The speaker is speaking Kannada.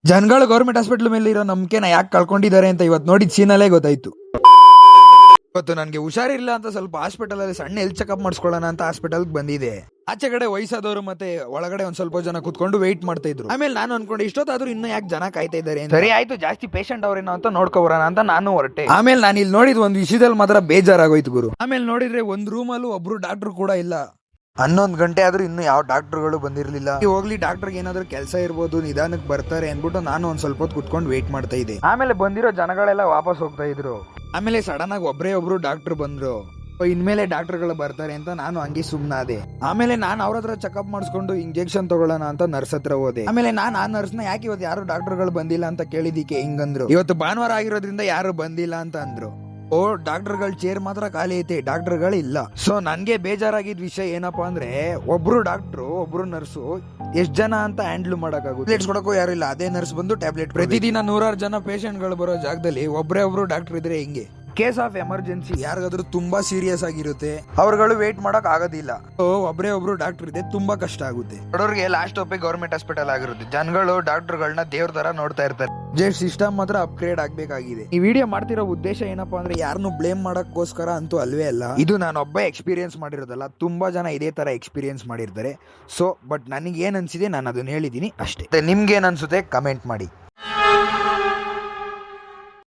ಜನಗಳು ಗೌರ್ಮೆಂಟ್ ಹಾಸ್ಪಿಟಲ್ ಮೇಲೆ ಇರೋ ನಂಬಿಕೆನ ಯಾಕೆ ಕಳ್ಕೊಂಡಿದ್ದಾರೆ ಅಂತ ಇವತ್ತು ನೋಡಿದ ಸೀನಲ್ಲೇ ಗೊತ್ತಾಯ್ತು. ಇವತ್ತು ನನಗೆ ಹುಷಾರಿಲ್ಲ ಅಂತ ಸ್ವಲ್ಪ ಹಾಸ್ಪಿಟಲ್ ಅಲ್ಲಿ ಸಣ್ಣ ಹೆಲ್ತ್ ಚೆಕಪ್ ಮಾಡಿಸ್ಕೊಳ್ಳೋಣ ಅಂತ ಹಾಸ್ಪಿಟಲ್ ಬಂದಿದೆ. ಆಚೆ ಕಡೆ ವಯಸ್ಸಾದವರು ಮತ್ತೆ ಒಳಗಡೆ ಒಂದ್ ಸ್ವಲ್ಪ ಜನ ಕುತ್ಕೊಂಡು ವೆಯ್ಟ್ ಮಾಡ್ತಾ ಇದ್ರು. ಆಮೇಲೆ ನಾನು ಅನ್ಕೊಂಡು ಇಷ್ಟೊತ್ತಾದ್ರೂ ಇನ್ನೂ ಯಾಕೆ ಜನ ಕಾಯ್ತಾ ಇದ್ದಾರೆ. ಸರಿ ಆಯ್ತು, ಜಾಸ್ತಿ ಪೇಷಂಟ್ ಅವ್ರೇನೋ ಅಂತ ನೋಡ್ಕೊಬರೋಣ ಅಂತ ನಾನು ಹೊರಟೆ. ಆಮೇಲೆ ನಾನು ಇಲ್ಲಿ ನೋಡಿದ್ ಒಂದು ವಿಷಯದಲ್ಲಿ ಮಾತ್ರ ಬೇಜಾರಾಗೋಯ್ತು ಗುರು. ಆಮೇಲೆ ನೋಡಿದ್ರೆ ಒಂದ್ ರೂಮ್ ಅಲ್ಲೂ ಒಬ್ರು ಡಾಕ್ಟರ್ ಕೂಡ ಇಲ್ಲ. 11 ಗಂಟೆ ಆದ್ರೂ ಇನ್ನು ಯಾವ ಡಾಕ್ಟರ್ಗಳು ಬಂದಿರ್ಲಿಲ್ಲ. ಹೋಗ್ಲಿ ಡಾಕ್ಟರ್ಗೆ ಏನಾದ್ರು ಕೆಲಸ ಇರ್ಬೋದು, ನಿಧಾನಕ್ಕೆ ಬರ್ತಾರೆ ಅನ್ಬಿಟ್ಟು ನಾನು ಒಂದ್ ಸ್ವಲ್ಪ ಹೊತ್ತು ಕುತ್ಕೊಂಡು ವೇಟ್ ಮಾಡ್ತಾ ಇದ್ದೆ. ಆಮೇಲೆ ಬಂದಿರೋ ಜನಗಳೆಲ್ಲ ವಾಪಸ್ ಹೋಗ್ತಾ ಇದ್ರು. ಆಮೇಲೆ ಸಡನ್ ಆಗಿ ಒಬ್ರು ಡಾಕ್ಟರ್ ಬಂದ್ರು. ಇನ್ಮೇಲೆ ಡಾಕ್ಟರ್ಗಳು ಬರ್ತಾರೆ ಅಂತ ನಾನು ಹಂಗೆ ಸುಮ್ನಾದೆ. ಆಮೇಲೆ ನಾನು ಅವ್ರ ಹತ್ರ ಚೆಕಪ್ ಮಾಡಿಸ್ಕೊಂಡು ಇಂಜೆಕ್ಷನ್ ತಗೊಳ್ಳೋಣ ಅಂತ ನರ್ಸ್ ಹತ್ರ ಹೋದೆ. ಆಮೇಲೆ ನಾನು ಆ ನರ್ಸ್ನ ಯಾಕೆ ಇವತ್ತು ಯಾರು ಡಾಕ್ಟರ್ಗಳು ಬಂದಿಲ್ಲ ಅಂತ ಕೇಳಿದಿಕ್ಕೆ ಹಿಂಗಂದ್ರು, ಇವತ್ತು ಭಾನುವಾರ ಆಗಿರೋದ್ರಿಂದ ಯಾರು ಬಂದಿಲ್ಲ ಅಂತ ಅಂದ್ರು. ಓ, ಡಾಕ್ಟರ್ಗಳ ಚೇರ್ ಮಾತ್ರ ಖಾಲಿ ಐತೆ, ಡಾಕ್ಟರ್ಗಳು ಇಲ್ಲ. ಸೊ ನನ್ಗೆ ಬೇಜಾರಾಗಿದ್ ವಿಷಯ ಏನಪ್ಪಾ ಅಂದ್ರೆ, ಒಬ್ರು ಡಾಕ್ಟ್ರು ಒಬ್ರು ನರ್ಸು ಎಷ್ಟ್ ಜನ ಅಂತ ಹ್ಯಾಂಡಲ್ ಮಾಡಕ್ಕಾಗುತ್ತೆ. ಟ್ಯಾಬ್ಲೆಟ್ಸ್ ಕೊಡಕ್ಕೂ ಯಾರು ಇಲ್ಲ, ಅದೇ ನರ್ಸ್ ಬಂದು ಟ್ಯಾಬ್ಲೆಟ್. ಪ್ರತಿದಿನ 100 ಜನ ಪೇಷಂಟ್ ಗಳು ಬರೋ ಜಾಗದಲ್ಲಿ ಒಬ್ರು ಡಾಕ್ಟರ್ ಇದ್ರೆ ಹಿಂಗೆ. ಕೇಸ್ ಆಫ್ ಎಮರ್ಜೆನ್ಸಿ ಯಾರಿಗಾದ್ರೂ ತುಂಬಾ ಸೀರಿಯಸ್ ಆಗಿರುತ್ತೆ, ಅವ್ರುಗಳು ವೇಟ್ ಮಾಡಕ್ ಆಗೋದಿಲ್ಲ. ಒಬ್ರು ಡಾಕ್ಟರ್ ಇದೆ, ತುಂಬಾ ಕಷ್ಟ ಆಗುತ್ತೆ. ಬಡವ್ರಿಗೆ ಲಾಸ್ಟ್ ಹೋಪೆ ಗೌರ್ಮೆಂಟ್ ಹಾಸ್ಪಿಟಲ್ ಆಗಿರುತ್ತೆ. ಜನಗಳು ಡಾಕ್ಟರ್ಗಳನ್ನ ದೇವ್ರ ತರ ನೋಡ್ತಾ ಇರ್ತಾರೆ. ಜಸ್ಟ್ ಸಿಸ್ಟಮ್ ಮಾತ್ರ ಅಪ್ಗ್ರೇಡ್ ಆಗ್ಬೇಕಾಗಿದೆ. ಈ ವಿಡಿಯೋ ಮಾಡ್ತಿರೋ ಉದ್ದೇಶ ಏನಪ್ಪಾ ಅಂದ್ರೆ, ಯಾರನ್ನು ಬ್ಲೇಮ್ ಮಾಡಕ್ಕೋಸ್ಕರ ಅಂತೂ ಅಲ್ವೇ ಅಲ್ಲ. ಇದು ನಾನೊಬ್ಬ ಎಕ್ಸ್ಪೀರಿಯನ್ಸ್ ಮಾಡಿರೋದಲ್ಲ, ತುಂಬಾ ಜನ ಇದೇ ತರ ಎಕ್ಸ್ಪೀರಿಯನ್ಸ್ ಮಾಡಿರ್ತಾರೆ. ಸೊ ಬಟ್ ನನಗೆ ಏನ್ ಅನ್ಸಿದೆ ನಾನು ಅದನ್ನ ಹೇಳಿದೀನಿ ಅಷ್ಟೇ. ನಿಮ್ಗೆ ಏನ್ ಅನ್ಸುತ್ತೆ ಕಮೆಂಟ್ ಮಾಡಿ.